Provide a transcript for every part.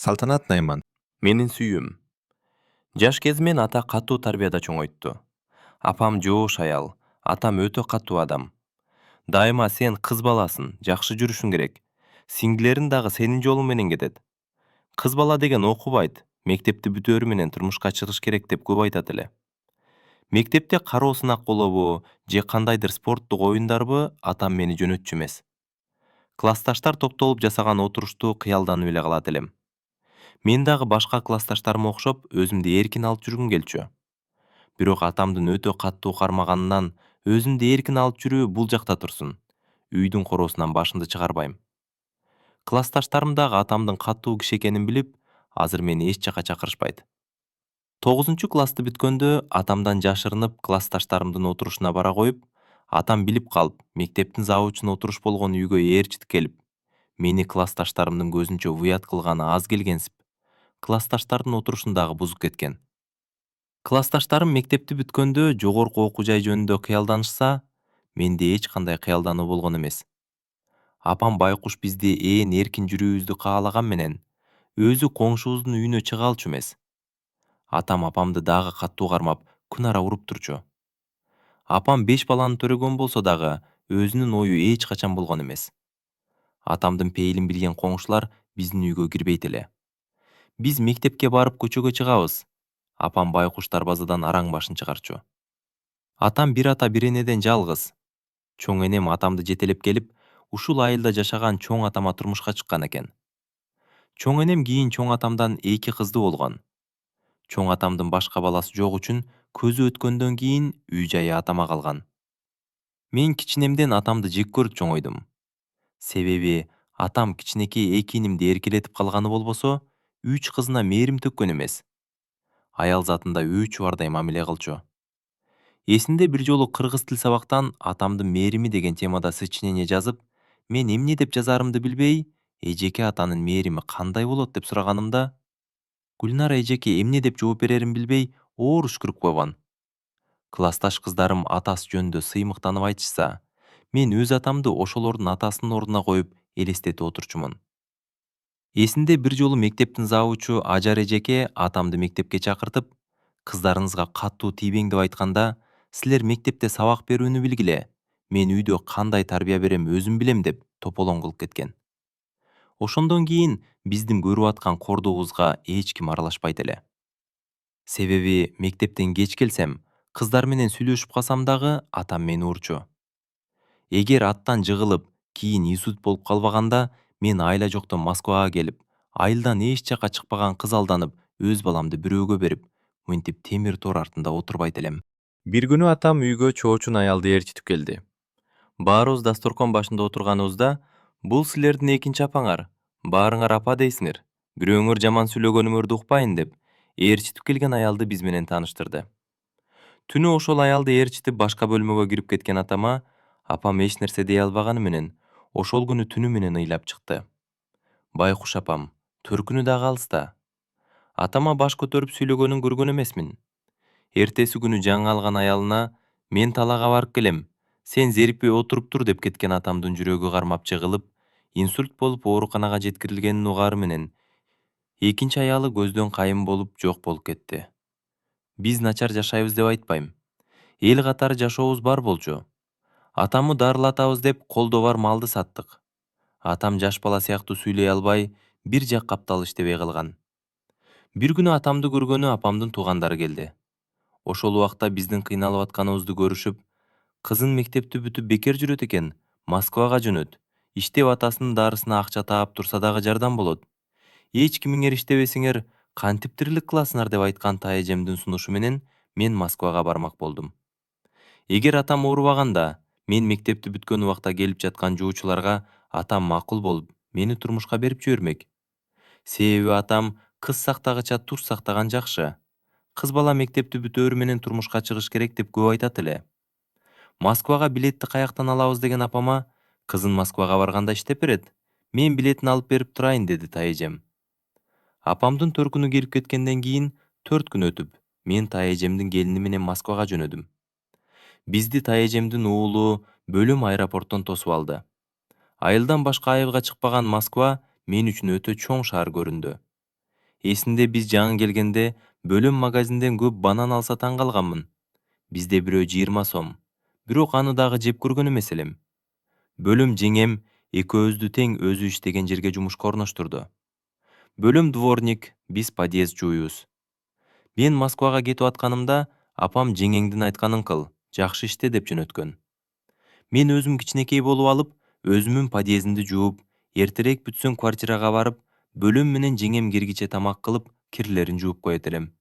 Салтанат Найман. Менин сүйүүм. Жаш кезимен ата катуу тарбияда чоңойтtu. Апам жоош аял, атам өтө катуу адам. Дайыма сен кыз баласың, жакшы жүрүшүң керек. Сиңдилериң дагы сенин жолуң менен кетет. Кыз бала деген окубайт, мектепти бүтөөрү менен турмушка чыгыш керек деп көп айтат эле. Мектепте кароо сынак болобу, же кандайдыр спорттук оюндарбы атам мени жөнөтчү эмес. Классташтар топтолуп жасаган отурушту кыялданып эле калат элем. Мен дагы башка классташтарыма окшоп өзүмдү эркин алып жүргүм келчү. Бирок атамдын өтө каттуу кармаганынан өзүмдү эркин алып жүрүү бул жакта турсун. Үйдүн короосунан башымды чыгарбайм. Классташтарым дагы атамдын каттуу киши экенин билип, азыр мени эч жака чакырышпайт. 9-классты бүткөндө атамдан жашырынып классташтарымдын отурушуна бара коюп, атам билип калып, мектептин завучунун отуруш болгон үйгө ээрчитип келип, мени классташтарымдын көзүнчө уят кылганы аз келгенсип, классташтардын отурушун дагы бузуп кеткен. Классташтарым мектепти бүткөндө жогорку окуу жай жөнүндө кыялданышса, менде эч кандай кыялдануу болгон эмес. Апам байкуш бизди ээн эркин жүрүүбүздү каалаган менен, өзү коңшубуздун үйүнө чыга алчу эмес. Атам апамды дагы каттуу кармап, күн ара уруп турчу. Апам 5 баланы төрөгөн болсо дагы, өзүнүн ою эч качан болгон эмес. Атамдын пейилин билген коңшулар биздин үйгө кирбейт эле. Биз мектепке барып көчөгө чыгабыз. Апам байкуш дарбазадан араң башын чыгарчу. Атам бир ата бир энеден жалгыз. Чоң энем атамды жетелеп келип, ушул айылда жашаган чоң атама турмушка чыккан экен. Чоң энем кийин чоң атамдан 2 кызды болгон. Чоң атамдын башка баласы жок үчүн көзү өткөндөн кийин үй жайы атама калган. Мен кичинемден атамды жек көрүп чоңойдум. Себеби атам кичинекей 2 инимди эркелетип калганы болбосо, 3 кызына мээрим төккөн эмес. Аял затында үй чубардай мамиле кылчу. Эсинде бир жолу кыргыз тил сабактан атамдын мээрими деген темада сочинение жазып, мен эмне деп жазарымды билбей, эжеке атанын мээрими кандай болот деп сураганымда, Гүлнара эжеке эмне деп жооп берерин билбей, оор үшкүрүп койгон. Классташ кыздарым атасы жөнүндө сыймыктанып айтышса, мен өз атамды ошолордун атасынын ордуна коюп элестетип отурчумун. Эсинде бир жолу мектептин завучу Ажар эжеке атамды мектепке чакыртып, кыздарыңызга каттуу тийбең деп айтканда, силер мектепте сабак берүүнү билгиле, мен үйдө кандай тарбия берем өзүм билем деп тополоң кылып кеткен. Ошондон кийин биздин көрүп аткан кордугубузга эч ким аралашпайт эле. Себеби мектептен кеч келсем, кыздар менен сүйлөшүп калсам дагы атам мени урчу. Эгер аттан жыгылып, кийин инсульт болуп калбаганда, мен айла жоктон Москвага келип, айылдан эч жака чыкпаган кыз алданып, өз баламды бирөөгө берип, мынтип темир тор артында отурбайт элем. Бир күнү атам үйгө чоочун аялды ээрчитип келди. Баарыбыз дасторкон башында отурганыбызда, бул силердин экинчи апаңар, баарыңар апа дейсиңер, бирөөңөр жаман сүйлөгөнүңөрдү укпайын деп, ээрчитип келген аялды биз менен тааныштырды. Түнү ошол аялды ээрчитип башка бөлмөгө кирип кеткен атама, апам эч нерсе дей албаганы менен, ошол күнү түнү менен ыйлап чыкты. Байкуш апам, төркүнү дагы алыста. Атама баш көтөрүп сүйлөгөнүн көргөн эмесмин. Эртеси күнү жаңы алган аялына, мен талаага барып келем, сен зерикпей отуруп тур деп кеткен атамдын жүрөгү кармап жыгылып, инсульт болуп ооруканага жеткирилгенин угары менен, экинчи аялы көздөн кайым болуп жок болуп кетти. Биз начар жашайбыз деп айтпайм. Эл катары жашообуз бар болчу. Атамы дарылатабыз деп колдо бар малды саттык. Атам жаш бала сыяктуу сүйлөй албай, бир жак каптал иштебей калган. Бир күнү атамды көргөнү апамдын туугандары келди. Ошол убакта биздин кыйналып атканыбызды көрүшүп, кызың мектепти бүтүп бекер жүрөт экен, Москвага жөнөт. Иштеп атасынын дарысына акча таап турса дагы жардам болот. Эч кимиңер иштебесиңер, кантип тирилик кыласыңар деп айткан таэжемдин сунушу менен мен Москвага бармак болдум. Эгер атам оорубаганда, мен мектепти бүткөн убакта келип жаткан жуучуларга атам макул болуп, мени турмушка берип жибермек. Себеби атам кыз сактагыча туз сактаган жакшы. Кыз бала мектепти бүтөөрү менен турмушка чыгыш керек деп көп айтат эле. Москвага билетти каяктан алабыз деген апама, кызын Москвага барганда иштеп берет. Мен билетин алып берип турайын деди таэжем. Апамдын төркүнү кирип кеткенден кийин 4 күн өтүп, мен таэжемдин келини менен Москвага жөнөдүм. Бизди таэжемдин уулу бөлүм аэропорттон тосуп алды. Айылдан башка айылга чыкпаган Москва мен үчүн өтө чоң шаар көрүндү. Эсинде биз жаңы келгенде бөлөм магазинден көп банан алса таң калганмын. Бизде бирөө 20 сом. Бирок аны дагы жеп көргөн эмес элем. Бөлөм жеңем экөөбүздү тең өзү иштеген жерге жумушка орноштурду. Бөлөм дворник, биз подъезд жууйбуз. Мен Москвага кетип атканымда апам жеңеңдин айтканын кыл, жакшы иште деп жөнөткөн. Мен өзүм кичинекей болуп алып, өзүмүн подъездимди жууп, эртерээк бүтсөң квартирага барып, бөлөм менен жеңем киргиче тамак кылып, кирлерин жууп коет элем.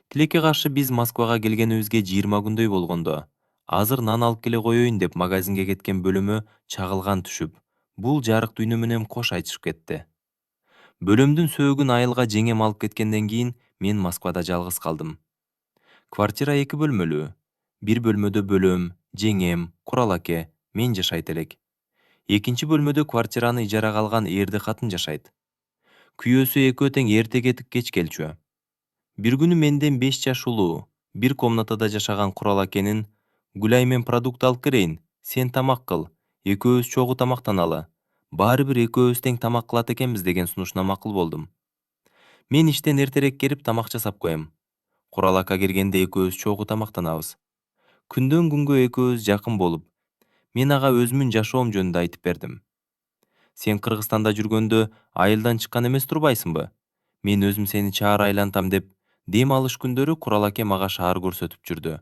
Тилекке каршы биз Москвага келгенибизге 20 күндөй болгондо, азыр нан алып келе коеюн деп магазинге кеткен бөлөмө чагылган түшүп, бул жарык дүйнө менен кош айтышып кетти. Бөлөмдүн сөөгүн айылга жеңем алып кеткенден кийин мен Москвада жалгыз калдым. Квартира 2 бөлмөлүү. Бир бөлмөдө бөлөм, жеңем, Курал аке, мен жашайт элек. Экинчи бөлмөдө квартираны ижарага алган эрди катын жашайт. Күйөөсү экөө тең эрте кетип кеч келчү. Бир күнү менден 5 жаш улуу, бир комнатада жашаган Курал акенин «Гүлай, мен продукт алып келейин, сен тамак кыл, экөөбүз чогуу тамактаналы. Баары бир экөөбүз тең тамак кылат экенбиз» деген сунушуна макул болдум. Мен иштен эртерээк келип тамак жасап коем. Курал ака киргенде экөөбүз чогуу тамактанабыз. Күндөн күнгө экөөбүз жакын болуп, мен ага өзүмүн жашоом жөнүндө айтып бердим. Сен Кыргызстанда жүргөндө айылдан чыккан эмес турбайсыңбы? Мен өзүм сени шаар айлантам деп, дем алыш күндөрү Курал аке мага шаар көрсөтүп жүрдү.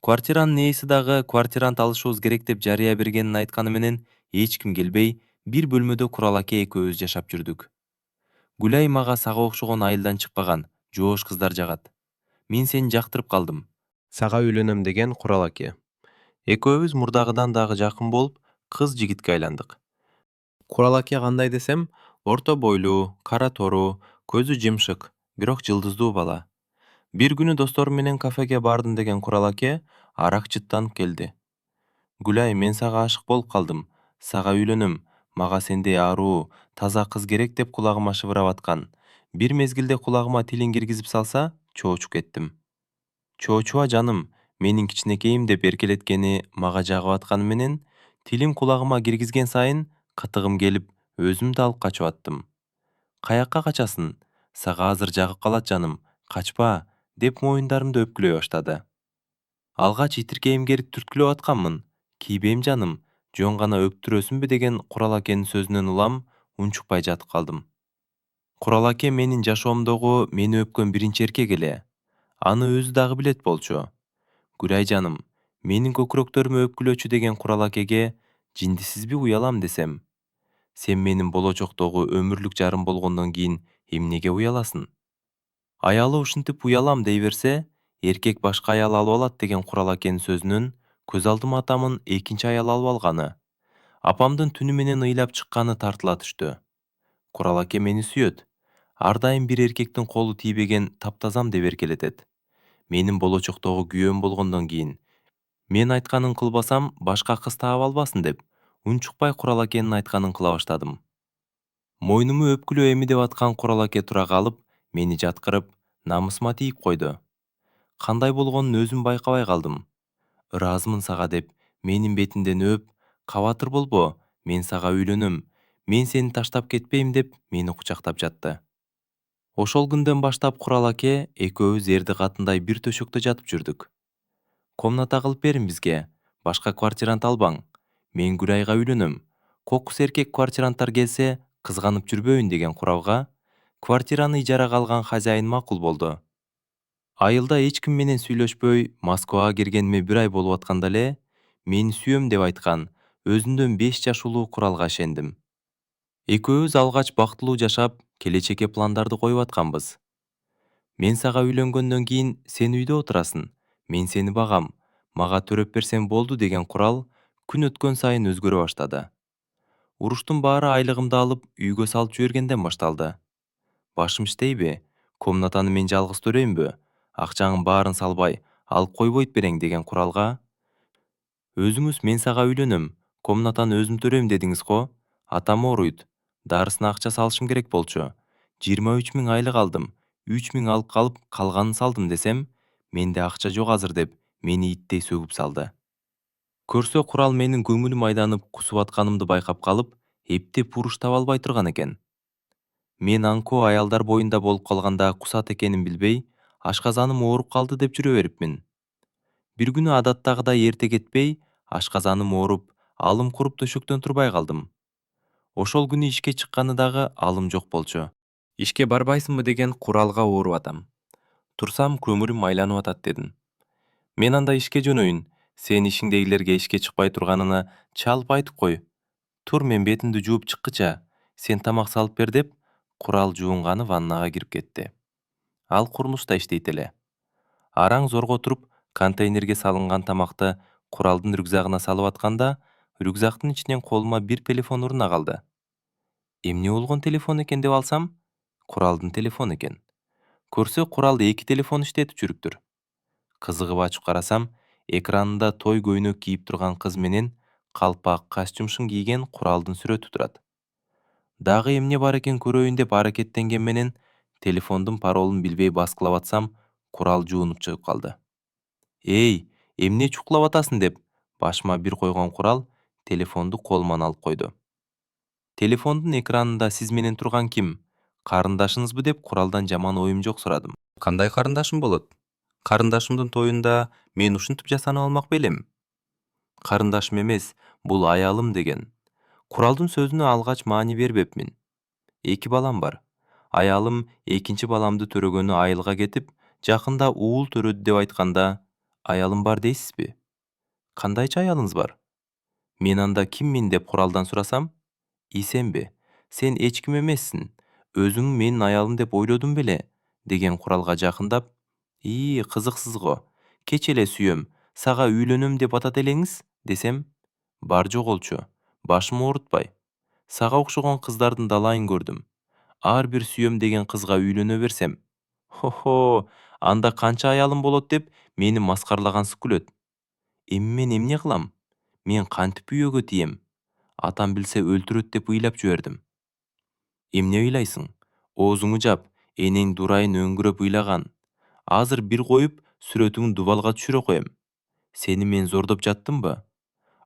Квартиранын ээси дагы квартирант алышыбыз керек деп жарыя бергенин айтканы менен эч ким келбей, бир бөлмөдө Курал аке экөөбүз жашап жүрдүк. Гүлай мага сага окшогон айылдан чыкпаган, жоош кыздар жагат. Мен сени жактырып калдым. Сага үйлөнөм деген Курал аке. Экөөбүз мурдагыдан дагы жакын болуп, кыз жигитке айландык. Курал аке кандай десем, орто бойлуу, кара тору, көзү жымшык, бирок жылдыздуу бала. Бир күнү досторум менен кафеге бардым деген Курал аке арак жыттанып келди. Гүлай, мен сага ашык болуп калдым. Сага үйлөнөм. Мага сендей аруу, таза кыз керек деп кулагыма шыбырап аткан. Бир мезгилде кулагыма тилин киргизип салса, чоочуп кеттим. Чоочуба жаным, менин кичинекейим деп эркелеткени мага жагып атканы менен, тилим кулагыма киргизген сайын кытыгым келип, өзүм да алып качып аттым. Каякка качасың? Сага азыр жагып калат жаным, качпа, деп моюндарымды өпкүлөй баштады. Алгач итиркейим керип түрткүлөп атканмын. Кийбейм жаным, жөн гана өптүрөсүңбү деген Курал акенин сөзүнөн улам, унчукпай жатып калдым. Курал аке менин жашоомдогу мени өпкөн биринчи эркек эле. Аны өзү дагы билет болчу. Гүлай жаным, менин көкүрөктөрүмө өпкүлөчү деген Курал акеге жиндисизби уялам десем. Сен менин болочоктогу өмүрлүк жарым болгондон кийин эмнеге уяласың? Аялы ушинтип уялам дей берсе, эркек башка аял алып алат деген Курал акенин сөзүнөн көз алдыма атамын экинчи аял алып алганы. Апамдын түнү менен ыйлап чыкканы тартыла түштү. Курал аке мени сүйөт. Ар дайым бир эркектин колу тийбеген таптазам деп эркелетет. Менин болочоктогу күйөөм болгондон кийин мен айтканын кылбасам, башка кыз таап албасын деп, унчукпай Курал акенин айтканын кыла баштадым. Мойнуму өпкүлөө эми деп аткан Курал аке тура калып, мени жаткырып, намысыма тийип койду. Кандай болгонун өзүм байкабай калдым. Ыраазымын сага деп, менин бетимден өп, кабатыр болбо, мен сага үйлөнөм, мен сени таштап кетпейм деп мени кучактап жатты. Ошол күндөн баштап Курал аке экөөбүз эрди катындай бир төшөктө жатып жүрдүк. Комната кылып берин бизге, башка квартирант албаң. Мен Гүлайга үйлөнөм. Кокус эркек квартиранттар келсе, кызганып жүрбөйүн деген куралга квартираны ижарага алган хозяин макул болду. Айылда эч ким менен сүйлөшпөй, Москвага киргениме 1 ай болуп атканда эле, мени сүйөм деп айткан, өзүндөн 5 жаш улуу Куралга ишендим. Экөөбүз алгач бактылуу жашап, келечекке пландарды коюп атканбыз. Мен сага үйлөнгөндөн кийин сен үйдө отурасың, мен сени багам, мага төрөп берсең болду деген Курал күн өткөн сайын өзгөрө баштады. Уруштун баары айлыгымды алып, үйгө салып жибергенден башталды. Башым иштейби? Комнатаны мен жалгыз төлөймбү? Акчаңын баарын салбай, алып койбойт берең деген Куралга өзүңүз мен сага үйлөнөм, комнатаны өзүм төлөйм дедиңиз го? Атам ооруйт. Дарысына акча салышым керек болчу. 23 000 айлык алдым. 3 000 алып калып, калганын салдым десем, менде акча жок азыр деп, мени иттей сөгүп салды. Көрсө Курал менин көңүлүм айданып, кусуп атканымды байкап калып, эптеп уруш таба албай турган экен. Мен аңкоо аялдар боюнда болуп калганда кусат экенин билбей, ашказаным ооруп калды деп жүрө берипмин. Бир күнү адаттагыдай эрте кетпей, ашказаным ооруп, алым куруп төшөктөн турбай калдым. Ошол күнү ишке чыкканы дагы алым жок болчу. Ишке барбайсыңбы деген куралга ооруп атам. Турсам көмүрүм айланып атат дедим. Мен анда ишке жөнөйүн. Сен ишиңдегилерге ишке чыкпай турганына чалып айтып кой. Тур, мен бетимди жууп чыккыча, сен тамак салып бер деп, курал жуунганы ваннага кирип кетти. Ал курулушта иштейт эле. Араң зорго туруп, контейнерге салынган тамакты куралдын рюкзагына салып атканда, рюкзактын ичинен колума бир телефон уруна калды. Эмне болгон телефон экен деп алсам, куралдын телефону экен. Көрсө, куралды 2 телефон иштетип жүрүптүр. Кызыгып ачып карасам, экранында той көйнөк кийип турган кыз менен калпак, костюмшун кийген куралдын сүрөтү турат. Дагы эмне бар экен көрөйүн деп аракеттенген менен телефондун паролун билбей баскылап атсам, курал жуунуп чыгып калды. Эй, эмне чукулап атасың деп башыма бир койгон курал телефонду колуман алып койду. Телефондун экранында сиз менен турган ким? Карындашыңызбы деп куралдан жаман оюм жок сурадым. Кандай карындашым болот? Карындашымдын тоюнда мен ушинтип жасанып алмак белем. Карындашым эмес, бул аялым деген. Куралдын сөзүнө алгач маани бербепмин. 2 балам бар. Аялым экинчи баламды төрөгөнү айылга кетип, жакында уул төрөдү деп айтканда, аялым бар дейсизби? Кандайча аялыңыз бар? Мен анда киммин деп куралдан сурасам, исенби, сен эч ким эмессиң, өзүң менин аялым деп ойлодуң беле? Деген куралга жакындап, кызыксыз го, кеч эле сүйөм, сага үйлөнөм деп атат элеңиз, десем, бар жоголчу, башым оорутпай. Сага окшогон кыздардын далайын көрдүм. Ар бир сүйөм деген кызга үйлөнө берсем, хо-хо, анда канча аялым болот деп мени маскарлагансып күлөт. Эми мен эмне кылам? Мен кантип үйөгө тием? Атам билсе өлтүрөт деп ыйлап жибердим. Эмне ыйлайсың? Оозуңу жап, энең дурайын өңгүрөп ыйлаган. Азыр бир коюп, сүрөтүңдү дубалга түшүрө коем. Сени мен зордоп жаттымбы?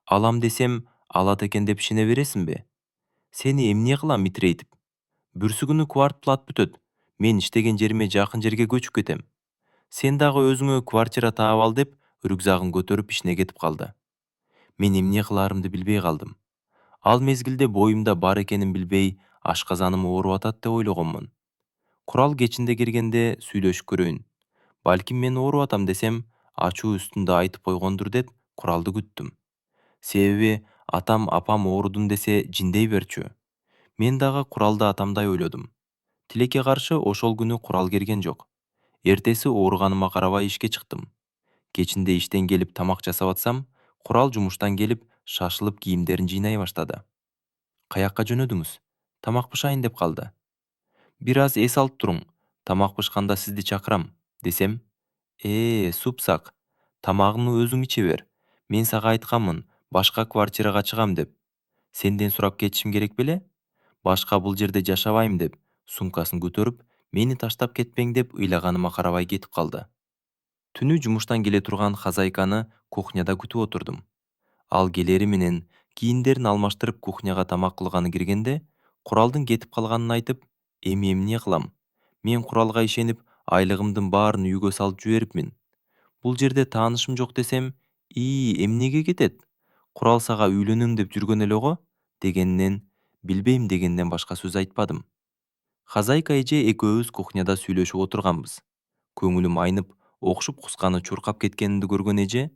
Алам десем, алат экен деп ишене бересиңби? Сени эмне кылам итирейтип? Бүрсүгүнү квартплат бүтөт. Мен иштеген жериме жакын жерге көчүп кетем. Сен дагы өзүңө квартира таап ал деп, рюкзагын көтөрүп ишине кетип калды. Мен эмне кылаарымды билбей калдым. Ал мезгилде боюмда бар экенин билбей, ашказаным ооруп атат деп ойлогонмун. Курал кечинде киргенде сүйлөшүп көрөйүн. Балким мен ооруп атам десем, ачуу үстүндө айтып койгондур деп куралды күттүм. Себеби атам апам оорудун десе жиндей берчү. Мен дагы куралды атамдай ойлодум. Тилекке каршы ошол күнү курал келген жок. Эртеси ооруганыма карабай ишке чыктым. Кечинде иштен келип тамак жасап атсам, курал жумуштан келип шашылып кийимдерин жыйнай баштады. Каякка жөнөдүңүз? Тамак бышайын деп калды. Бир аз эс алып туруң, тамак бышканда сизди чакырам, десем, супсак, тамагыңды өзүң иче бер. Мен сага айтканмын, башка квартирага чыгам деп. Сенден сурап кетишим керек беле? Башка бул жерде жашабайм деп, сумкасын көтөрүп, мени таштап кетпең деп ыйлаганыма карабай кетип калды. Түнү жумуштан келе турган хозяйканы кухняда күтүп отурдум. Ал келери менен кийимдерин алмаштырып кухняга тамак кылганы киргенде, куралдын кетип калганын айтып, эми эмне кылам? Мен куралга ишенип, айлыгымдын баарын үйгө салып жиберипмин. Бул жерде таанышым жок десем, эмнеге кетет? Курал сага үйлөнөм деп жүргөн эле го, дегенинен, билбейм дегенден башка сөз айтпадым. Хозяйка эже экөөбүз кухняда сүйлөшүп отурганбыз. Көңүлүм айнып, окшуп кусканы чуркап кеткенимди көргөн эже,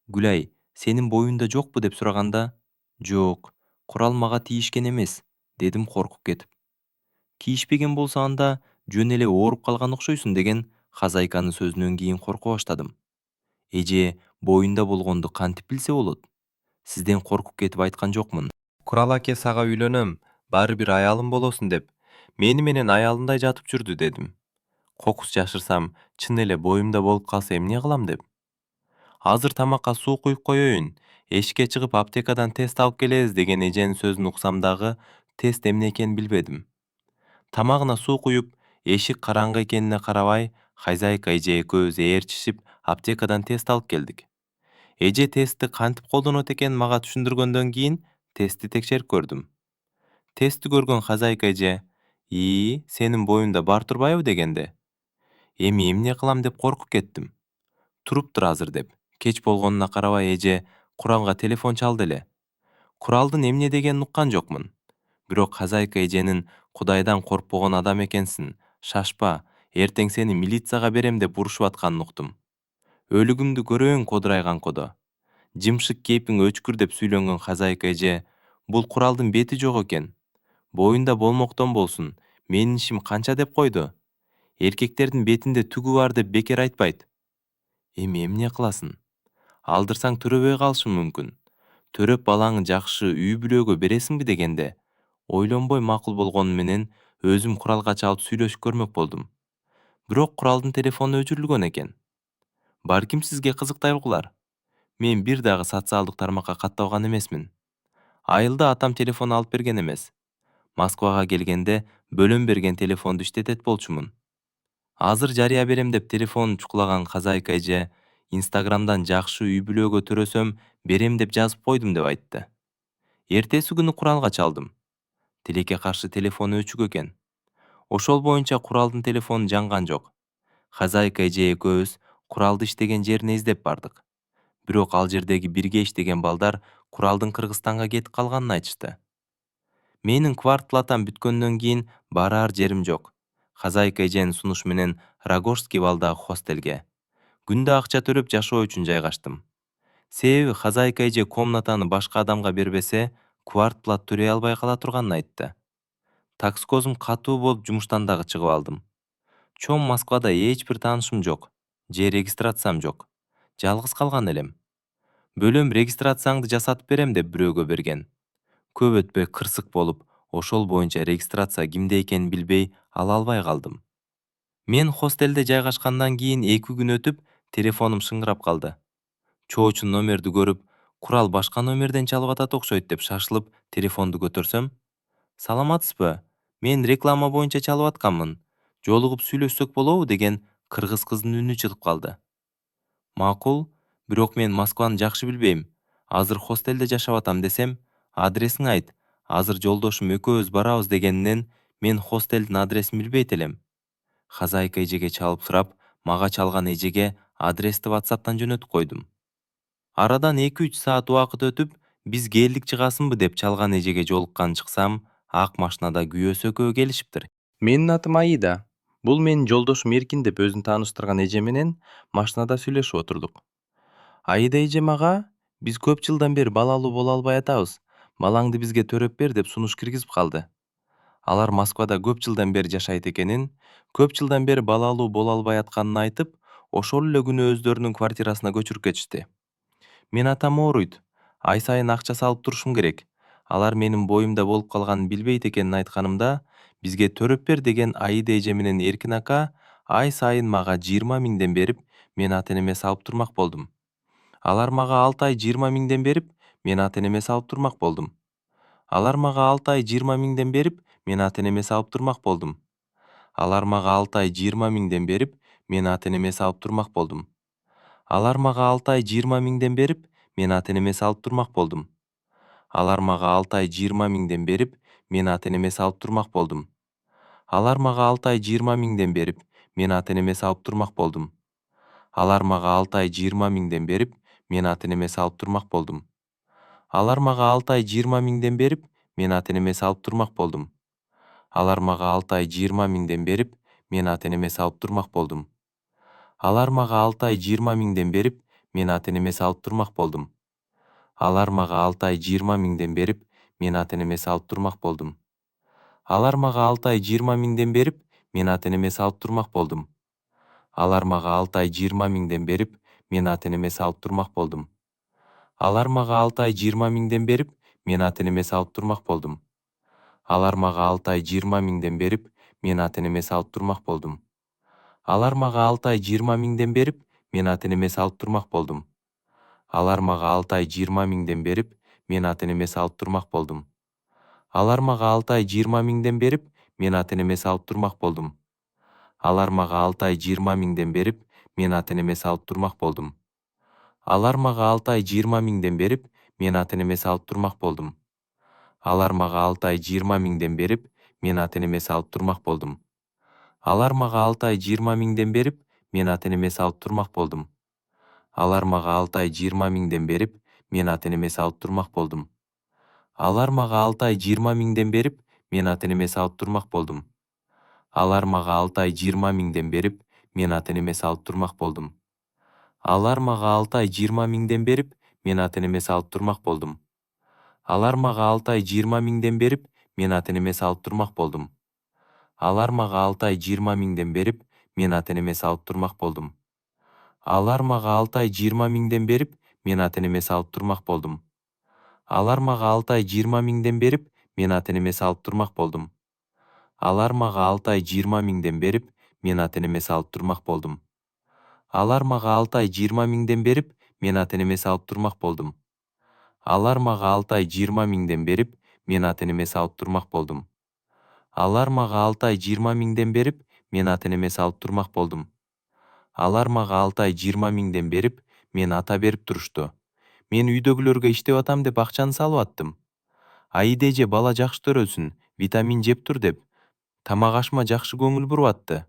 Гүлай, сенин боюнда жокпу деп сураганда, жок, курал мага тийишкен эмес, дедим коркуп кетип. Кийишпеген болсо анда жөн эле ооруп калган окшойсуң деген хозяйканын сөзүнөн кийин корко баштадым. Эже боюнда болгонду кантип билсе болот? Сизден коркуп кетип айткан жокмун. Курал аке сага үйлөнөм, баары бир аялым болосуң деп, мени менен аялындай жатып жүрдү дедим. Кокус жашырсам, чын эле боюмда болуп калса эмне кылам деп. Азыр тамакка суу куюп коеюн, эшикке чыгып аптекадан тест алып келебиз деген эженин сөзүн уксам дагы тест эмне экенин билбедим. Тамагына суу куюп, эшик караңгы экенине карабай, хозяйка эже экөөбүз ээрчишип аптекадан тест алып келдик. Эже тестти кантип колдонот экенин мага түшүндүргөндөн кийин тестти текшерип көрдүм. Тестти көргөн хозяйка эже, Сенин боюнда бар турбайбы дегенде. Эми эмне кылам деп коркуп кеттим. Туруптур азыр деп. Кеч болгонуна карабай эже Куралга телефон чалды эле. Куралдын эмне дегенин уккан жокмун. Бирок хозяйка эженин Кудайдан коркпогон адам экенсиң, шашпа, эртең сени милицияга берем деп урушуп атканын уктум. Өлүгүңдү көрөйүн кодурайган кодо. Жымшык кейпиң өчкүр деп сүйлөнгөн хозяйка эже, бул Куралдын бети жок экен. Боюнда болмоктон болсун, менин ишим канча деп койду. Эркектердин бетинде түгү бар деп бекер айтпайт. Эми эмне кыласың? Алдырсаң төрөбөй калышың мүмкүн. Төрөп балаңы жакшы үй бүлөгө бересиңби дегенде, ойлонбой макул болгону менен өзүм Куралга чалып сүйлөшүп көрмөк болдум. Бирок Куралдын телефону өчүрүлгөн экен. Балким сизге кызыктай угулар. Мен бир дагы социалдык тармакка катталган эмесмин. Айылда атам телефон алып берген эмес. Москвага келгенде бөлөм берген телефонду иштетет болчумун. Азыр жарыя берем деп телефонун чукулаган хозяйка эже Инстаграмдан жакшы үй бүлөгө төрөсөм берем деп жазып койдум деп айтты. Эртеси күнү Куралга чалдым. Тилекке каршы телефону өчүк экен. Ошол боюнча Куралдын телефону жанган жок. Хозяйка эже экөөбүз Куралды иштеген жерине издеп бардык. Бирок ал жердеги бирге иштеген балдар Куралдын Кыргызстанга кетип калганын айтышты. Менин квартплатам бүткөндөн кийин бараар жерим жок. Хозяйка эженин сунушу менен Рогожский балдагы хостелге күндө акча төрөп жашоо үчүн жайгаштым. Себеби хозяйка эже комнатаны башка адамга бербесе, квартплат төрөй албай кала турганын айтты. Токсикозум катуу болуп жумуштан дагы чыгып алдым. Чоң Москвада эч бир таанышым жок. Же регистрациям жок. Жалгыз калган элем. Бөлөм регистрацияңды жасатып берем деп бирөөгө берген. Көп өтпөй кырсык болуп, ошол боюнча регистрация кимде экенин билбей ала албай калдым. Мен хостелде жайгашкандан кийин 2 күн өтүп, телефонум шыңгырап калды. Чоочун номерди көрүп, Курал башка номерден чалып атат окшойт деп шашылып, телефонду көтөрсөм, саламатсызбы? Мен реклама боюнча чалып атканмын. Жолугуп сүйлөшсөк болобу деген кыргыз кыздын үнү чыгып калды. Макул, бирок мен Москваны жакшы билбейм. Азыр хостелде жашап атам десем, адресиң айт. Азыр жолдошум экөөбүз барабыз дегенинен мен хостелдин адресин билбейт элем. Хозяйка эжеге чалып сурап, мага чалган эжеге адрести WhatsApp'тан жөнөтүп койдум. Арадан 2-3 саат убакыт өтүп, биз келдик чыгасыңбы деп чалган эжеге жолуккан чыксам, ак машинада күйөөсү экөө келишиптир. Менин атым Аида. Бул менин жолдошум Эркин деп өзүн тааныштырган эже менен машинада сүйлөшүп отурдук. Аида эже мага, биз көп жылдан бери балалуу боло албай атабыз. Балаңды бизге төрөп бер деп сунуш киргизип калды. Алар Москвада көп жылдан бери жашайт экенин, көп жылдан бери балалуу боло албай атканын айтып, ошол эле күнү өздөрүнүн квартирасына көчүрүп кетишти. Мен атам ооруйт. Ай сайын акча салып турушум керек. Алар менин боюмда болуп калганын билбейт экенин айтканымда, бизге төрөп бер деген Аида эже менен Эркин ака ай сайын мага 20 миңден берип, мен ата-энеме салып турмак болдум. Алар мага 6 ай 20 миңден берип, мен ата-энеме салып турмак болдум. Алар мага 6 ай 20 миңден берип, мен ата-энеме салып турмак болдум. Алар мага 6 ай 20 миңден берип, мен ата-энеме салып турмак болдум. Алар мага 6 ай 20 миңден берип, мен ата-энеме салып турмак болдум. Алар мага 6 ай 20 миңден берип, мен ата-энеме салып турмак болдум. Алар мага 6 ай 20 миңден берип, мен ата-энеме салып турмак болдум. Алар мага 6 ай 20 миңден берип, мен ата-энеме салып турмак болдум. Алар мага 6 ай 20 миңден берип, мен ата-энеме салып турмак болдум. Алар мага 6 ай 20 миңден берип, мен ата-энеме салып турмак болдум. Алар мага 6 ай 20 миңден берип, мен ата-энеме салып турмак болдум. Алар мага 6 ай 20 миңден берип, мен ата-энеме салып турмак болдум. Алар мага 6 ай 20 миңден берип, мен ата-энеме салып турмак болдум. Алар мага 6 ай 20 миңден берип, мен ата-энеме салып турмак болдум. Алар мага 6 ай 20 миңден берип, мен ата-энеме салып турмак болдум. Алар мага 6 ай 20 миңден берип, мен ата-энеме салып турмак болдум. Алар мага 6 ай 20 миңден берип, мен ата-энеме салып турмак болдум. Алар мага 6 ай 20 миңден берип, мен ата-энеме салып турмак болдум. Алар мага 6 ай 20 миңден берип, мен ата-энеме салып турмак болдум. Алар мага 6 ай 20 миңден берип, мен ата-энеме салып турмак болдум. Алар мага 6 ай 20 миңден берип, мен ата-энеме салып турмак болдум. Алар мага 6 ай 20 миңден берип, мен ата энеме салып турмак болдум. Алар мага 6 ай 20 миңден берип, мен ата энеме салып турмак болдум. Алар мага 6 ай 20 миңден берип, мен ата энеме салып турмак болдум. Алар мага 6 ай 20 миңден берип, мен ата энеме салып турмак болдум. Алар мага 6 ай 20 миңден берип, мен ата энеме салып турмак болдум. Алар мага 6 ай 20 миңден берип, мен ата энеме салып турмак болдум. Алар мага 6 ай 20 миңден берип, мен ата энеме салып турмак болдум. Алар мага 6 ай 20 миңден берип, мен ата энеме салып турмак болдум. Алар мага 6 ай 20 миңден берип, мен ата энеме салып турмак болдум. Алар мага 6 ай 20 миңден берип, мен ата энеме салып турмак болдум. Алар мага 6 ай 20 миңден берип, мен ата энеме салып турмак болдум. Алар мага 6 ай 20 миңден берип, мен ата энеме салып турмак болдум. Алар мага 6 ай 20 миңден берип, мен ата энеме салып турмак болдум. Алар мага 6 ай 20 миңден берип, мен ата энеме салып турмак болдум. Алар мага 6 ай 20 миңден берип, мен ата берип турушту. Мен үйдөгүлөргө иштеп атам деп акчаны салып аттым. Аиде эже бала жакшы төрөлсүн, витамин жеп тур деп, тамак ашыма жакшы көңүл буруп атты.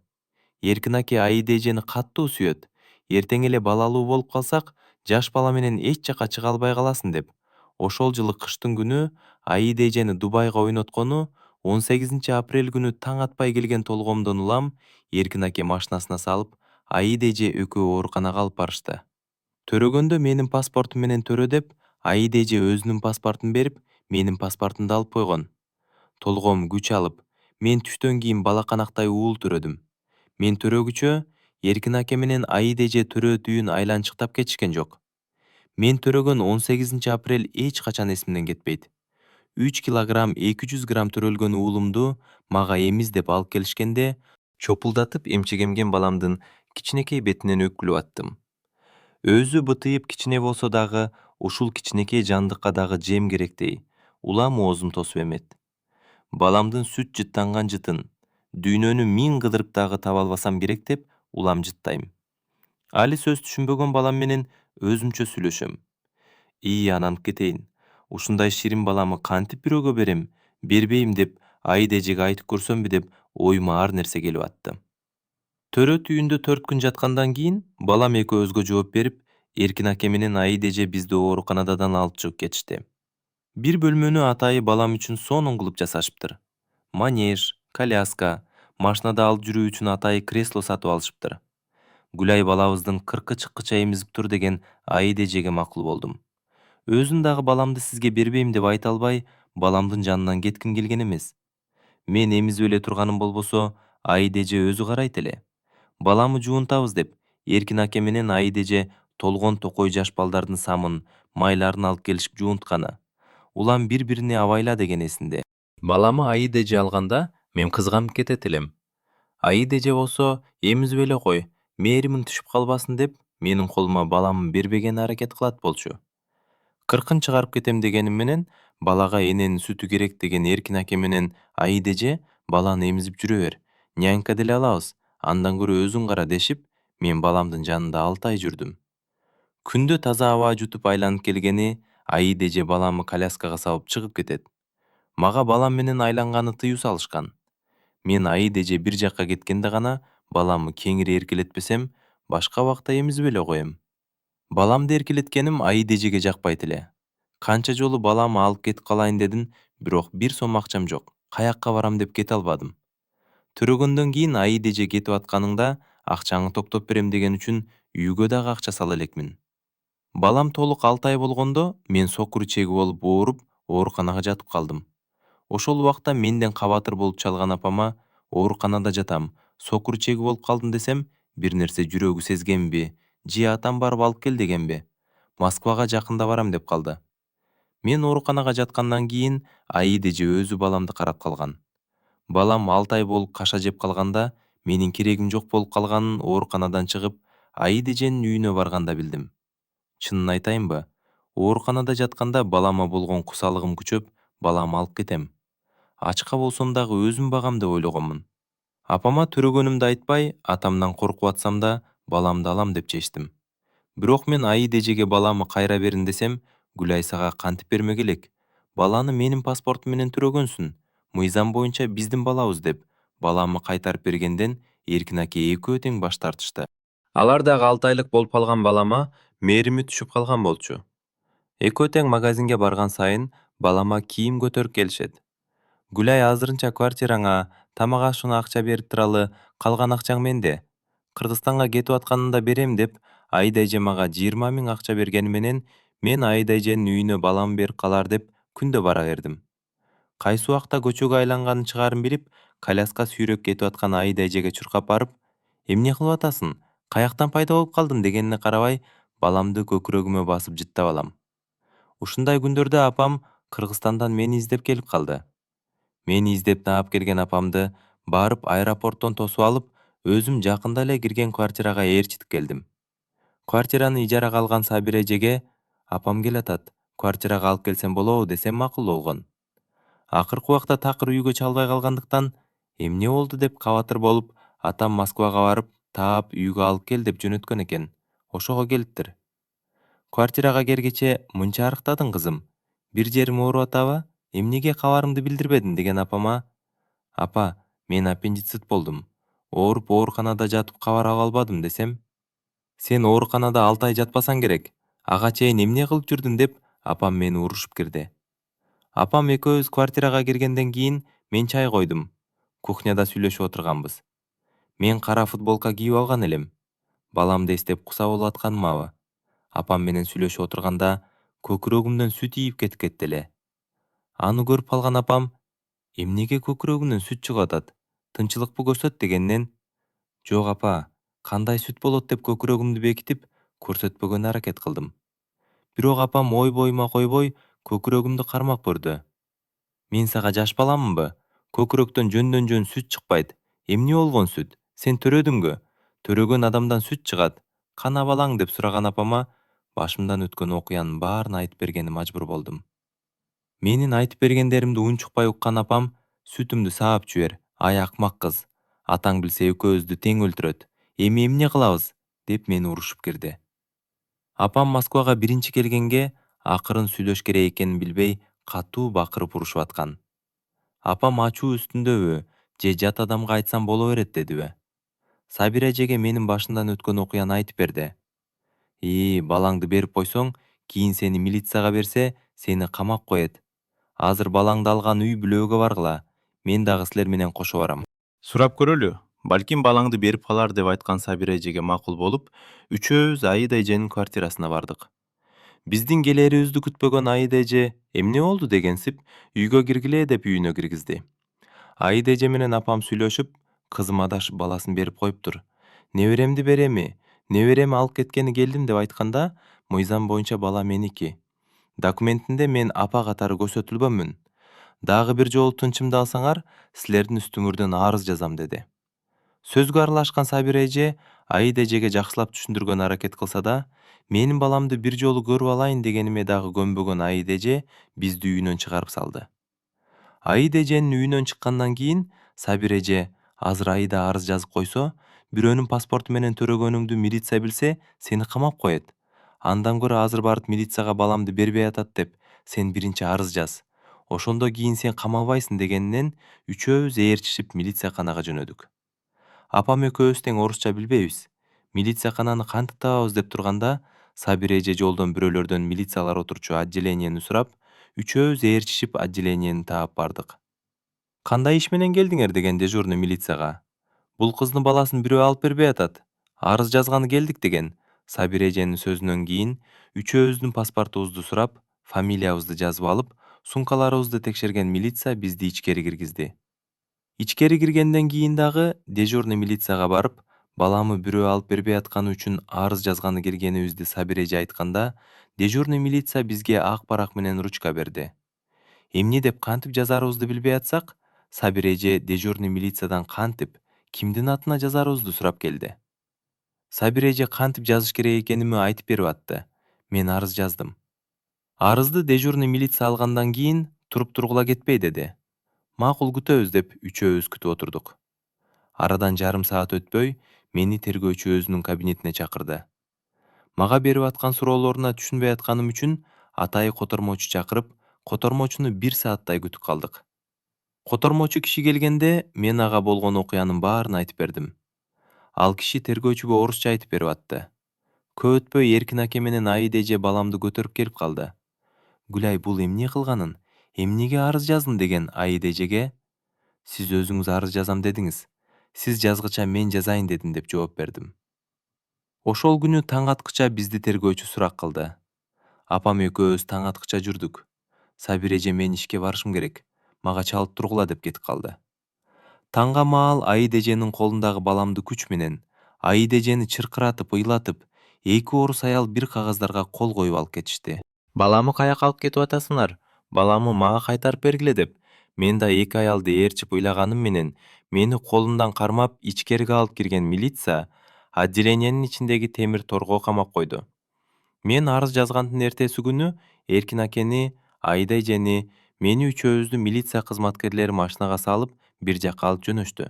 Эркин аке Аиде эжени катуу сүйөт. Эртең эле балалуу болуп калсак, жаш бала менен эч жака чыга албай каласың деп. Ошол жылы кыштын күнү Аиде эжени Дубайга ойноткону 18 апрель күнү таң атпай келген толгоомдон улам Эркин аке машинасына салып, Аиде эже экөө ооруканага алып барышты. Төрөгөндө менин паспортум менен төрө деп, Аиде эже өзүнүн паспортун берип, менин паспортумду алып койгон. Толгоом күч алып, мен түштөн кийин балаканактай уул төрөдүм. Мен төрөгүчө Эркин аке менен Аиде эже төрөөтүйүн айланчыктап кетишкен жок. Мен төрөгөн 18 апрель эч качан эсимден кетпейт. 3 килограмм 200 грамм төрөлгөн уулумду мага эмиз деп алып келишкенде, чопулдатып эмчегемген баламдын кичинекей бетинен өкүлүп аттым. Өзү бытыйып кичине болсо дагы, ушул кичинекей жандыкка дагы жем керектей, улам оозум тосуп эмет. Баламдын сүт жыттанган жытын, дүйнөнү миң кыдырып дагы таба албасам керек деп улам жыттайм. Али сөз түшүнбөгөн балам менен өзүмчө сүйлөшөм. Ананып кетейин. Ушундай ширин баламы кантип бирөөгө берем, бербейм деп Аиде эжеге айтып көрсөмбү деп оюма ар нерсе келип атты. Төрөт үйүндө 4 күн жаткандан кийин балам экөөбүзгө жооп берип, Эркин аке менен Аиде эже бизди ооруканадан алып чыгып кетишти. Бир бөлмөнү атайы балам үчүн сонун кылып жасашыптыр. Манеж, коляска, машинада алып жүрүү үчүн атайы кресло сатып алышыптыр. Гүлай балабыздын кыркы чыккыча эмизип тур деген Аиде эжеге макул болдум. Өзүм дагы баламды сизге бербейм деп айта албай, баламдын жанынан кетким келген эмес. Мен эмизип эле турганым болбосо, Аиде эже өзү карайт эле. Баламы жуунтабыз деп, Эркин аке менен Аиде эже толгон токой жаш балдардын самын, майларын алып келишип жуунтканы. Улам бири-бирине абайла деген эсинде. Баламы Аиде эже алганда, мен кызганып кетет элем. Аиде эже болсо, эмизип эле кой, мээримиң түшүп калбасын деп, менин колума баламын бербегени аракет кылат болчу. 40 чыгарып кетем дегеним менен, балага эненин сүтү керек деген Эркин аке менен Аиде эже баланы эмизип жүрө бер, нянька деле алабыз, андан көрө өзүң кара дешип, мен баламдын жанында 6 ай жүрдүм. Күндө таза аба жутуп айланып келгени, Аиде эже баламы коляскага салып чыгып кетет. Мага балам менен айланганы тыюу салышкан. Мен Аиде эже бир жакка кеткенде гана баламы кеңири эркелетпесем, башка убакта эмизип эле коем. Баламды эркелеткеним Аиде эжеге жакпайт эле. Канча жолу баламы алып кетип калайын дедим, бирок бир сом акчам жок. Каякка барам деп кете албадым. Төрөгөндөн кийин Аиде эже кетип атканыңда акчаңы топтоп берем деген үчүн үйгө дагы акча сала элекмин. Балам толук 6 ай болгондо мен сокур ичеги болуп ооруп, ооруканага жатып калдым. Ошол убакта менден кабатыр болуп чалган апама ооруканада жатам, сокур ичеги болуп калдым десем, бир нерсе жүрөгү сезгенби, же атам барып алып кел дегенби, Москвага жакында барам деп калды. Мен ооруканага жаткандан кийин Аиде эже өзү баламды карап калган. Балам 6 ай болуп каша жеп калганда, менин керегим жок болуп калганын ооруканадан чыгып, Аиде эженин үйүнө барганда билдим. Чынын айтайынбы, ооруканада жатканда балама болгон кусалыгым күчөп, баламы алып кетем. Ачка болсом дагы өзүм багам деп ойлогонмун. Апама төрөгөнүмдү айтпай, атамдан коркуп атсам да, баламды алам деп чечтим. Бирок мен Аиде эжеге баламы кайра берин десем, Гүлай сага кантип бермек элек? Баланы менин паспортум менен төрөгөнсүн. Мыйзам боюнча биздин балабыз деп баламы кайтарып бергенден Эркин аке экөө тең баш тартышты. Алар дагы 6 айлык болуп калган балама мээрими түшүп калган болчу. Экөө тең магазинге барган сайын балама кийим көтөрүп келишет. Гүлай, азырынча квартираңа, тамак ашууна акча берип туралы, калган акчаң менде. Кыргызстанга кетип атканында берем деп Аида эже мага 20 миң акча бергени менен мен Аида эженин үйүнө балам берип калар деп күндө бара бердим. Кайсы убакта көчөгө айланганын чыгарын билип, коляска сүйрөп кетип аткан Аида эжеге чуркап барып, эмне кылып атасың? Каяктан пайда болуп калдың дегенине карабай, баламды көкүрөгүмө басып жыттап алам. Ушундай күндөрдө апам Кыргызстандан мени издеп келип калды. Мени издеп таап келген апамды барып аэропорттон тосуп алып, өзүм жакында эле кирген квартирага ээрчитип келдим. Квартираны ижарага алган Сабира эжеге апам келатат, квартирага алып келсем болобу десем макул болгон. Акыркы убакта такыр үйгө чалбай калгандыктан эмне болду деп кабатыр болуп, атам Москвага барып, таап үйгө алып кел деп жөнөткөн экен. Ошого келиптир. Квартирага кергече мынча арыктадың кызым. Бир жериң ооруп атабы? Эмнеге кабарыңды билдирбедиң деген апама, апа, мен аппендицит болдум. Ооруп ооруканада жатып кабар ала албадым десем, сен ооруканада 6 ай жатпасаң керек. Ага чейин эмне кылып жүрдүң деп апам мени урушуп кирди. Апам экөөбүз квартирага киргенден кийин мен чай койдум. Кухняда сүйлөшүп отурганбыз. Мен кара футболка кийип алган элем. Баламды эстеп куса болуп атканымабы? Апам менен сүйлөшүп отурганда көкүрөгүмдөн сүт ийип кетип кетти эле. Аны көрүп калган апам, эмнеге көкүрөгүнөн сүт чыгып атат? Тынчылыкпы көрсөт дегенден, жок апа, кандай сүт болот деп көкүрөгүмдү бекитип көрсөтпөгөнү аракет кылдым. Бирок апам ой боюма койбой көкүрөгүмдү кармап көрдү. Мен сага жаш баламынбы? Көкүрөктөн жөндөн жөн сүт чыкпайт. Эмне болгон сүт? Сен төрөдүңбү? Төрөгөн адамдан сүт чыгат. Кана балаң деп сураган апама башымдан өткөн окуянын баарын айтып бергени мажбур болдум. Менин айтып бергендеримди унчукпай уккан апам сүтүмдү саап жибер. Ай акмак кыз. Атаң билсе экөөбүздү тең өлтүрөт. Эми эмне кылабыз? Деп мени урушуп кирди. Апам Москвага биринчи келгенге акырын сүйлөш керек экенин билбей катуу бакырып урушуп аткан. Апам ачуу үстүндөбү, же жат адамга айтсам боло берет дедиби? Сабира эжеге менин башымдан өткөн окуяны айтып берди. Балаңды берип койсоң, кийин сени милицияга берсе, сени камап коет. Азыр балаңды алган үй бүлөөгө баргыла. Мен дагы силер менен кошо барам. Сурап көрөлү. Балким балаңды берип калар деп айткан Сабира эжеге макул болуп, үчөөбүз Аида эженин квартирасына бардык. Биздин келээрибизди күтпөгөн Аида эже эмне болду дегенсип, үйгө киргиле деп үйүнө киргизди. Аида эже менен апам сүйлөшүп, кызым адашып баласын берип коюптур. Неберемди береми, небереми алып кеткени келдим деп айтканда, мыйзам боюнча бала меники. Документинде мен апа катары көрсөтүлбөмүн. Дагы бир жолу тынчымды алсаңар, силердин үстүңөрдөн арыз жазам деди. Сөзгө аралашкан Сабира эже Аида эжеге жакшылап түшүндүргөнгө аракет кылса да, менин баламды бир жолу көрүп алайын дегениме дагы көнбөгөн Аида эже бизди үйүнөн чыгарып салды. Аида эженин үйүнөн чыккандан кийин Сабира эже, азыр Аида арыз жазып койсо, бирөөнүн паспорту менен төрөгөнүңдү милиция билсе, сени камап коет. Андан көрө азыр барып милицияга баламды бербей атат деп, сен биринчи арыз жаз. Ошондо кийин сен камалбайсың дегенинен үчөөбүз ээрчишип милицияканага жөнөдүк. Апам экөөбүз тең орусча билбейбиз. Милициякананы кантип табабыз деп турганда, Сабира эже жолдон бирөөлөрдөн милициялар отурчу отделениени сурап, үчөөбүз ээрчишип отделениени таап бардык. Кандай иш менен келдиңер деген дежурный милицияга. Бул кыздын баласын бирөө алып бербей атат. Арыз жазганы келдик деген. Сабира эженин сөзүнөн кийин үчөөбүздүн паспортубузду сурап, фамилиябызды жазып алып, сумкаларыбызды текшерген милиция бизди ичкери киргизди. Ичкери киргенден кийин дагы дежурный милицияга барып, баламы бирөө алып бербей атканы үчүн арыз жазганы келгенибизди Сабира эже айтканда, дежурный милиция бизге ак барак менен ручка берди. Эмне деп кантип жазарыбызды билбей атсак, Сабира эже дежурный милициядан кантип, кимдин атына жазарыбызды сурап келди. Сабира эже кантип жазыш керек экенимди айтып берип атты. Мен арыз жаздым. Арызды дежурный милиция алгандан кийин туруп тургула кетпей деди. Макул күтөбүз деп үчөөбүз күтүп отурдук. Арадан жарым саат өтпөй, мени тергөөчү өзүнүн кабинетине чакырды. Мага берип аткан суроолоруна түшүнбөй атканым үчүн атайы котормочу чакырып, котормочуну 1 сааттай күтүп калдык. Котормочу киши келгенде мен ага болгон окуянын баарын айтып бердим. Ал киши тергөөчүгө орусча айтып берип атты. Көп өтпөй Эркин аке менен Аида эже баламды көтөрүп келип калды. Гүлай, бул эмне кылганын? Эмнеге арыз жаздың деген Аида эжеге. Сиз өзүңүз арыз жазам дедиңиз. Сиз жазгыча мен жазайын дедим деп жооп бердим. Ошол күнү таң аткыча бизди тергөөчү сурак кылды. Апам экөөбүз таң аткыча жүрдүк. Сабир эже мен ишке барышым керек. Мага чалып тургула деп кетип калды. Таңга маал Аида эженин колундагы баламды күч менен, Аида эжени чыркыратып, ыйлатып, эки орус аял бир кагаздарга кол коюп алып кетишти. Баламы каяка алып кетип атасыңар? Баламы мага кайтарып бергиле деп. Мен да эки аялды ээрчип ыйлаганым менен, мени колумдан кармап ичкериге алып кирген милиция отделениянын ичиндеги темир торго камап койду. Мен арыз жазгандын эртеси күнү Эркин акени, Аида эжени, мени үчөөбүздү милиция кызматкерлери машинага салып бир жакка алып жөнөштү.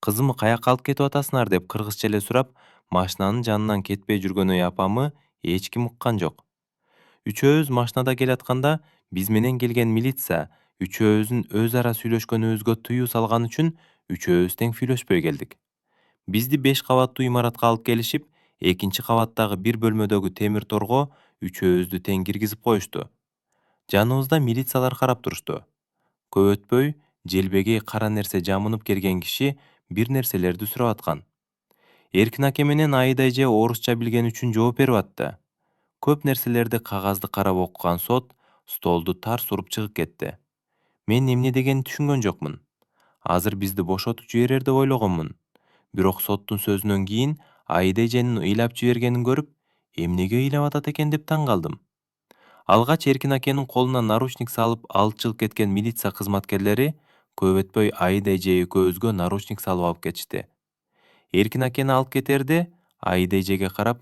Кызымы каяка алып кетип атасыңар деп кыргызча эле сурап, машинанын жанынан кетпей жүргөнөй апамы эч ким уккан жок. Үчөөбүз машинада келатканда биз менен келген милиция үчөөбүздүн өз ара сүйлөшкөнүбүзгө тыюу салган үчүн үчөөбүз тең сүйлөшпөй келдик. Бизди 5 кабаттуу имаратка алып келишип, экинчи кабаттагы бир бөлмөдөгү темир торго үчөөбүздү тең киргизип коюшту. Жаныбызда милициялар карап турушту. Көп өтпөй желбеге кара нерсе жамынып келген киши бир нерселерди сурап аткан. Эркин аке менен Аида эже орусча билгени үчүн жооп берип атты. Көп нерселерди кагазды карап окуган сот столду тарс уруп чыгып кетти. Мен эмне дегенин түшүнгөн жокмун. Азыр бизди бошотуп жиберер деп ойлогонмун. Бирок соттун сөзүнөн кийин Аида эженин ыйлап жибергенин көрүп, эмнеге ыйлап атат экен деп таң калдым. Алгач Эркин акенин колуна наручник салып алып чыгып кеткен милиция кызматкерлери көп өтпөй Аида эже экөөбүзгө наручник салып алып кетишти. Эркин акени алып кетерде Аида эжеге карап,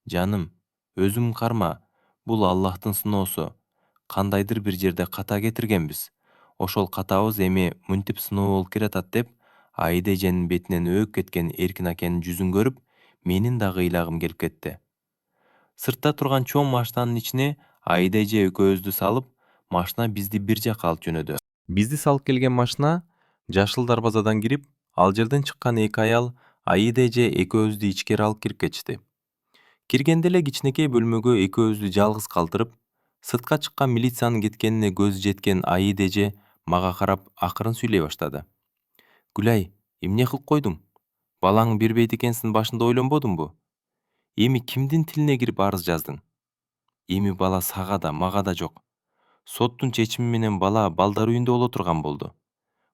жаным, өзүң карма, бул Аллахтын сыноосу. Кандайдыр бир жерде ката кетиргенбиз. Ошол катабыз эми мынтип сыноо болуп келатат деп, Аида эженин бетинен өөп кеткен Эркин акенин жүзүн көрүп, менин дагы ыйлагым келип кетти. Сыртта турган чоң машинанын ичине Аида эже экөөбүздү салып, машина бизди бир жакка алып жөнөдү. Бизди салып келген машина Жашыл дарбазадан кирип, ал жерден чыккан эки аял Аида эже экөөбүздү ичкери алып кирип кетишти. Киргенде эле кичинекей бөлмөгө экөөбүздү жалгыз калтырып, сыртка чыккан милициянын кеткенине көзү жеткен Аида эже мага карап акырын сүйлөй баштады. Гүлай, эмне кылып койдуң? Балаңы бербейт экенсин башында ойлонбодуңбу? Эми кимдин тилине кирип арыз жаздың? Эми бала сага да, мага да жок. Соттун чечими менен бала балдар үйүндө боло турган болду.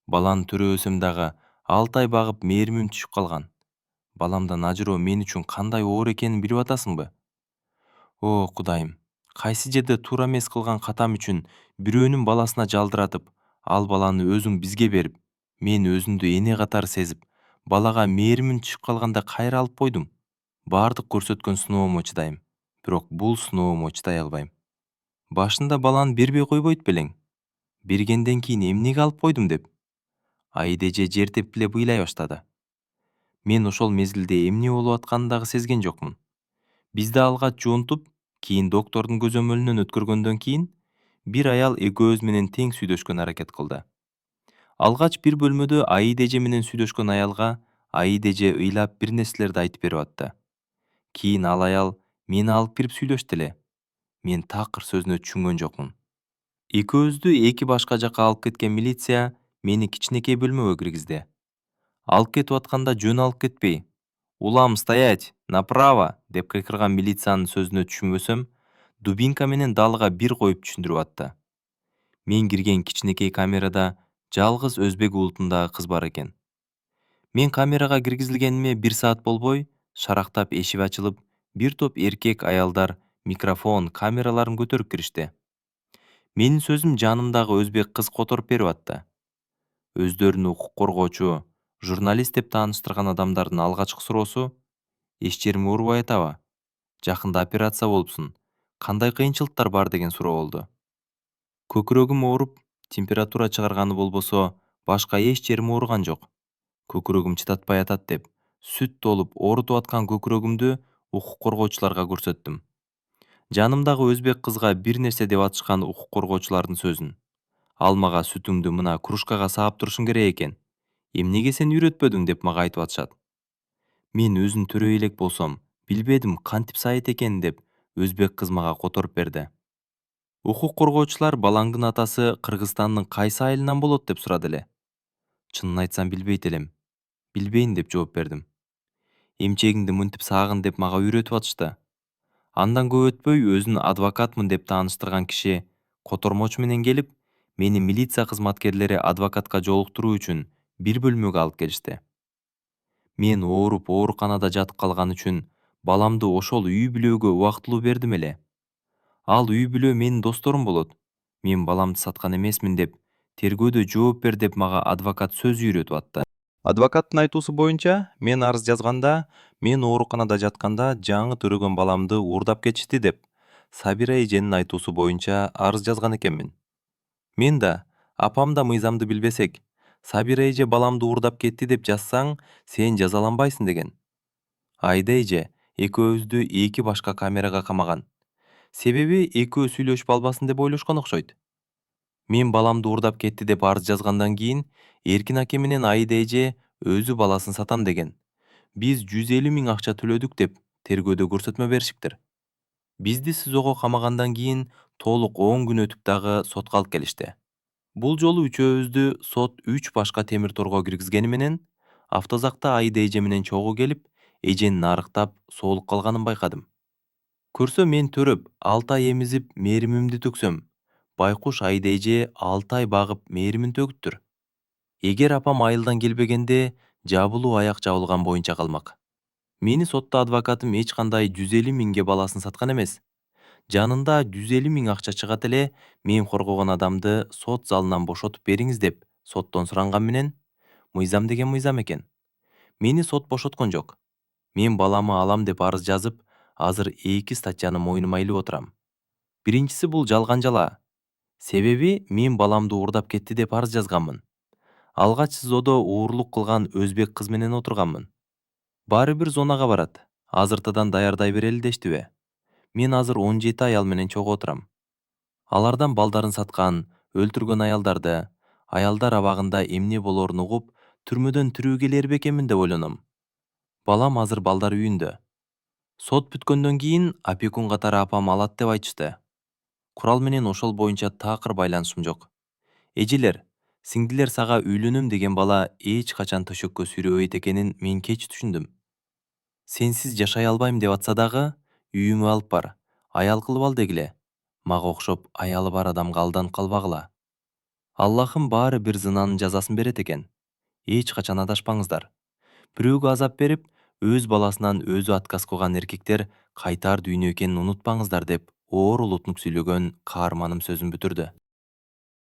Баланы төрөбөсөм дагы 6 ай багып мээримим түшүп калган. Баламдан ажыроо мен үчүн кандай оор экенин билип атасыңбы? О, Кудайым, кайсы жерде туура эмес кылган катам үчүн бирөөнүн баласына жалдыратып, ал баланы өзүң бизге берип, мен өзүмдү эне катары сезип, балага мээримим түшүп калганда кайра алып койдум. Бардык көрсөткөн сыноомо чыдайм, бирок бул сыноомо чыдай албайм. Башында баланы бербей койбойт белең. Бергенден кийин эмнеге алып койдум деп. Аида эже жер тепкилеп ыйлай баштады. Мен ошол мезгилде эмне болуп атканын дагы сезген жокмун. Бизди алгач жуунтуп, кийин доктордун көзөмөлүнөн өткөргөндөн кийин, бир аял экөөбүз менен тең сүйлөшкөн аракет кылды. Алгач бир бөлмөдө Аида эже менен сүйлөшкөн аялга Аида эже ыйлап бир нерселерди айтып берип атты. Кийин ал аял мени алып кирип сүйлөштү эле. Мен такыр сөзүнө түшүнгөн жокмун. Экөөбүздү эки башка жакка алып кеткен милиция мени кичинекей бөлмөгө киргизди. Алып кетип атканда жөн алып кетпей, улам стоять, направо деп кыйкырган милициянын сөзүнө түшүнбөсөм, дубинка менен далга бир коюп түшүндүрүп атты. Мен кирген кичинекей камерада жалгыз өзбек улутундагы кыз бар экен. Мен камерага киргизилгениме 1 саат болбой, шарактап эшик ачылып, бир топ эркек аялдар микрофон, камераларын көтөрүп киришти. Менин сөзүм жанымдагы өзбек кыз которуп берип атты. Өздөрүн укук коргоочу, журналист деп тааныштырган адамдардын алгачкы суроосу: эч жериң оорубай атабы? Жакында операция болупсуң. Кандай кыйынчылыктар бар деген суроо болду. Көкүрөгүм ооруп, температура чыгарганы болбосо, башка эч жерим ооруган жок. Көкүрөгүм чыдатпай атат деп, сүт толуп оорутуп аткан көкүрөгүмдү укук коргоочуларга көрсөттүм. Жанымдагы өзбек кызга бир нерсе деп атышкан укук коргоочулардын сөзүн. Ал мага сүтүңдү мына кружкага саап турушуң керек экен. Эмнеге сен үйрөтпөдүң деп мага айтып атышат. Мен өзүн төрөй элек болсом, билбедим кантип сайет экен деп өзбек кыз мага которуп берди. Укук коргоочулар балаңдын атасы Кыргызстандын кайсы айылынан болот деп сурады эле. Чынын айтсам билбейт элем. Билбейм деп жооп бердим. Эмчегиңди мынтип саагын деп мага үйрөтүп атышты. Андан көп өтпөй өзүн адвокатмын деп тааныштырган киши котормочу менен келип, мени милиция кызматкерлери адвокатка жолуктуруу үчүн бир бөлмөгө алып келишти. Мен ооруп ооруканада жатып калган үчүн баламды ошол үй бүлөгө убактылуу бердим эле. Ал үй бүлө менин досторум болот. Мен баламды саткан эмесмин деп, тергөөдө жооп бер деп мага адвокат сөз үйрөтүп атты. Адвокаттын айтуусу боюнча, мен арыз жазганда, мен ооруканада жатканда жаңы төрөгөн баламды уурдап кетишти деп, Сабира эженин айтуусу боюнча арыз жазган экенмин. Мен да, апам да мыйзамды билбесек, Сабира эже баламды уурдап кетти деп жазсаң, сен жазаланбайсың деген. Айда эже экөөбүздү эки башка камерага камаган. Себеби экөө сүйлөшүп албасын деп ойлошкон окшойт. Мен баламды уурдап кетти деп арыз жазгандан кийин Эркин аке менен Айда эже өзү баласын сатам деген. Биз 150 миң акча төлөдүк деп тергөөдө көрсөтмө беришиптир. Бизди СИЗОго камагандан кийин толук 10 күн өтүп дагы сотко алып келишти. Бул жолу үчөөбүздү сот 3 башка темир торго киргизгени менен автозакта Айда эже менен чогуу келип, эженин арыктап, соолук калганын байкадым. Көрсө мен төрөп, 6 ай эмизип, мээримимди төксөм, байкуш Айда эже 6 ай багып мээримин төгүттүр. Эгер апам айылдан келбегенде, жабылуу аяк жабылган боюнча калмак. Мени сотто адвокатым эч кандай 150 миңге баласын саткан эмес. Жанында 150 миң акча чыгат эле, мен коргогон адамды сот залынан бошотуп бериңиз деп соттон суранган менен, мыйзам деген мыйзам экен. Мени сот бошоткон жок. Мен баламы алам деп арыз жазып, азыр 2 статьяны мойнума илип отурам. Биринчиси бул жалган жала. Себеби мен баламды уурдап кетти деп арыз жазганмын. Алгач СИЗОдо уурлук кылган өзбек кыз менен отурганмын. Баары бир зонага барат. Азыртадан даярдай берели дештиби? Мен азыр 17 ай ал менен чогуу отурам. Алардан балдарын саткан, өлтүргөн аялдар абагында эмне болорун угуп, түрмөдөн тирүү келер бекенмин деп ойлоном. Балам азыр балдар үйүндө. Сот бүткөндөн кийин опекун катары апам алат деп айтышты. Курал менен ошол боюнча такыр байланышым жок. Эжелер, сиңдилер сага үйлөнөм деген бала эч качан төшөккө сүйрөбөйт экенин мен кеч түшүндүм. Сенсиз жашай албайм деп атса дагы, үйүңө алып бар, аял кылып ал дегиле. Мага окшоп аялы бар адамга алданып калбагыла. Аллахым баары бир зынанын жазасын берет экен. Эч качан адашпаңыздар. Бирөөгө азап берип, өз баласынан өзү отказ кылган эркектер кайтар дүйнө экенин унутпаңыздар деп оор улутнук сүйлөгөн каарманым сөзүн бүтүрдү.